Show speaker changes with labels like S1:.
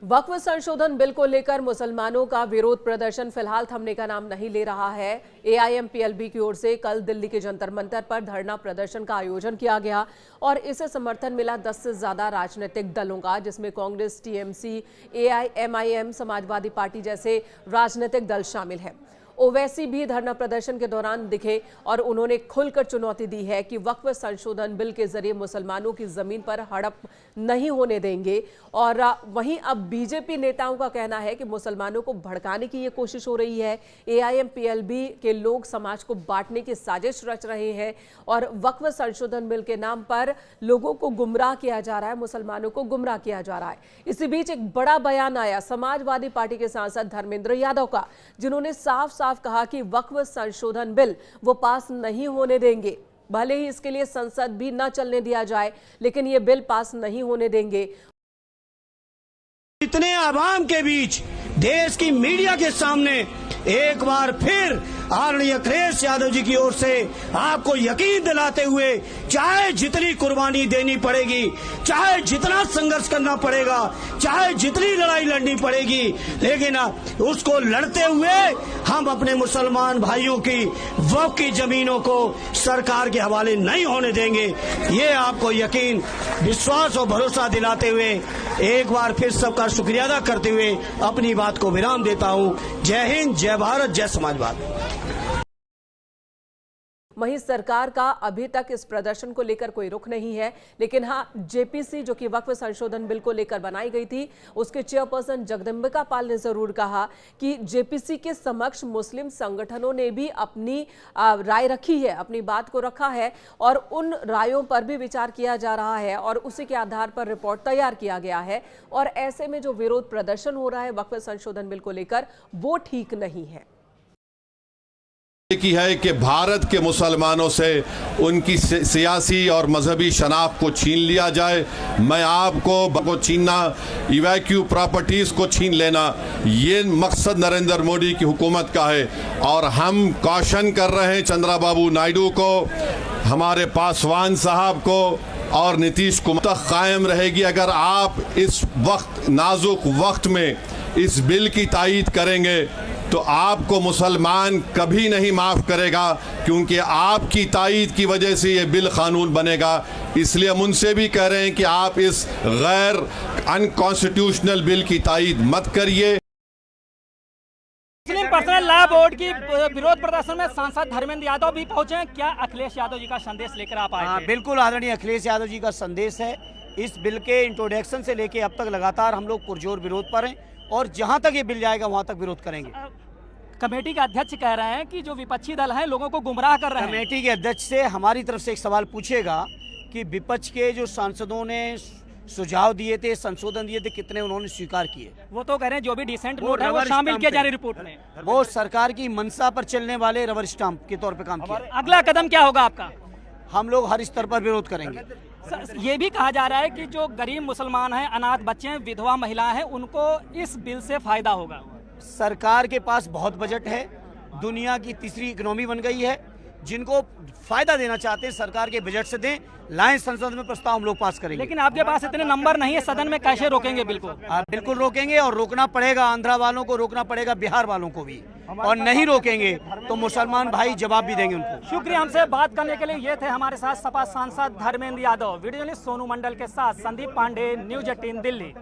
S1: वक्फ संशोधन बिल को लेकर मुसलमानों का विरोध प्रदर्शन फिलहाल थमने का नाम नहीं ले रहा है। एआईएमपीएलबी की ओर से कल दिल्ली के जंतर मंतर पर धरना प्रदर्शन का आयोजन किया गया और इसे समर्थन मिला 10 से ज्यादा राजनीतिक दलों का, जिसमें Congress, TMC, AIMIM, Samajwadi party जैसे राजनीतिक दल शामिल हैं। ओवैसी भी धरना प्रदर्शन के दौरान दिखे और उन्होंने खुलकर चुनौती दी है कि वक्फ संशोधन बिल के जरिए मुसलमानों की जमीन पर हड़प नहीं होने देंगे। और वहीं अब बीजेपी नेताओं का कहना है कि मुसलमानों को भड़काने की ये कोशिश हो रही है। एआईएमपीएलबी के लोग समाज को बांटने की साजिश रच रहे हैं और वक्फ संशोधन बिल के नाम पर लोगों को गुमराह किया जा रहा है, मुसलमानों को गुमराह किया जा रहा है। इसी बीच एक बड़ा बयान आया समाजवादी पार्टी के सांसद धर्मेंद्र यादव का, जिन्होंने साफ साफ कहा कि वक्फ संशोधन बिल वो पास नहीं होने देंगे। भले ही इसके लिए संसद भी न चलने दिया जाए, लेकिन ये बिल पास नहीं होने देंगे।
S2: इतने आवाम के बीच देश की मीडिया के सामने एक बार फिर आदरणीय अखिलेश यादव जी की ओर से आपको यकीन दिलाते हुए, चाहे जितनी कुर्बानी देनी पड़ेगी, चाहे जितना संघर्ष करना पड़ेगा, चाहे जितनी लड़ाई लड़नी पड़ेगी, लेकिन उसको लड़ते हुए हम अपने मुसलमान भाइयों की वक्फ की जमीनों को सरकार के हवाले नहीं होने देंगे। ये आपको यकीन, विश्वास और भरोसा दिलाते हुए एक बार फिर सबका शुक्रिया अदा करते हुए अपनी बात को विराम देता हूँ। जय हिंद, जय भारत, जय समाजवाद।
S1: वहीं सरकार का अभी तक इस प्रदर्शन को लेकर कोई रुख नहीं है, लेकिन हाँ, जेपीसी जो कि वक्फ संशोधन बिल को लेकर बनाई गई थी, उसके चेयरपर्सन जगदम्बिका पाल ने जरूर कहा कि जेपीसी के समक्ष मुस्लिम संगठनों ने भी अपनी राय रखी है, अपनी बात को रखा है और उन रायों पर भी विचार किया जा रहा है और उसी के आधार पर रिपोर्ट तैयार किया गया है। और ऐसे में जो विरोध प्रदर्शन हो रहा है वक्फ संशोधन बिल को लेकर, वो ठीक नहीं है।
S3: की है कि भारत के मुसलमानों से उनकी सियासी और मजहबी शनाख्त को छीन लिया जाए। मैं आपको छीनना, इवैक्यू प्रॉपर्टीज को छीन लेना, ये मकसद नरेंद्र मोदी की हुकूमत का है। और हम कॉशन कर रहे हैं चंद्रबाबू नायडू को, हमारे पासवान साहब को और नीतीश कुमार तक कायम रहेगी अगर आप इस वक्त, नाजुक वक्त में इस बिल की तायीद करेंगे तो आपको मुसलमान कभी नहीं माफ़ करेगा, क्योंकि आपकी तायीद की वजह से ये बिल कानून बनेगा। इसलिए हम उनसे भी कह रहे हैं कि आप इस गैर अनकॉन्स्टिट्यूशनल बिल की तायीद मत करिए।
S4: मुस्लिम पर्सनल लॉ बोर्ड की विरोध प्रदर्शन में सांसद धर्मेंद्र यादव भी पहुंचे हैं। क्या अखिलेश यादव जी का संदेश लेकर आप आए थे?
S2: बिल्कुल, आदरणीय अखिलेश यादव जी का संदेश है। इस बिल के इंट्रोडक्शन से लेके अब तक लगातार हम लोग पुरजोर विरोध पर हैं और जहां तक ये बिल जाएगा वहां तक विरोध करेंगे।
S4: कमेटी के अध्यक्ष कह रहे हैं कि जो विपक्षी दल हैं लोगों को गुमराह कर रहे हैं।
S2: कमेटी के अध्यक्ष से हमारी तरफ से एक सवाल पूछेगा कि विपक्ष के जो सांसदों ने सुझाव दिए थे, संशोधन दिए थे, कितने उन्होंने स्वीकार किए?
S4: वो तो कह रहे हैं जो भी डिसेंट नोट है वो शामिल किया जा रही रिपोर्ट में।
S2: वो सरकार की मंशा पर चलने वाले रबर स्टाम्प के तौर पे काम किया।
S4: अगला कदम क्या होगा आपका?
S2: हम लोग हर स्तर पर विरोध करेंगे।
S4: ये भी कहा जा रहा है कि जो गरीब मुसलमान हैं, अनाथ बच्चे हैं, विधवा महिलाएं हैं, उनको इस बिल से फायदा होगा।
S2: सरकार के पास बहुत बजट है, दुनिया की तीसरी इकोनॉमी बन गई है। जिनको फायदा देना चाहते हैं सरकार के बजट से दें, लाएं, संसद में प्रस्ताव हम लोग पास करेंगे।
S4: लेकिन आपके पास इतने नंबर नहीं है, सदन में कैसे रोकेंगे? बिल्कुल
S2: बिल्कुल रोकेंगे और रोकना पड़ेगा। आंध्रा वालों को रोकना पड़ेगा, बिहार वालों को भी, और नहीं रोकेंगे तो मुसलमान भाई जवाब भी देंगे उनको।
S4: शुक्रिया हमसे बात करने के लिए। ये थे हमारे साथ सपा सांसद धर्मेंद्र यादव। वीडियो जर्नलिस्ट सोनू मंडल के साथ संदीप पांडे, न्यूज 18 दिल्ली।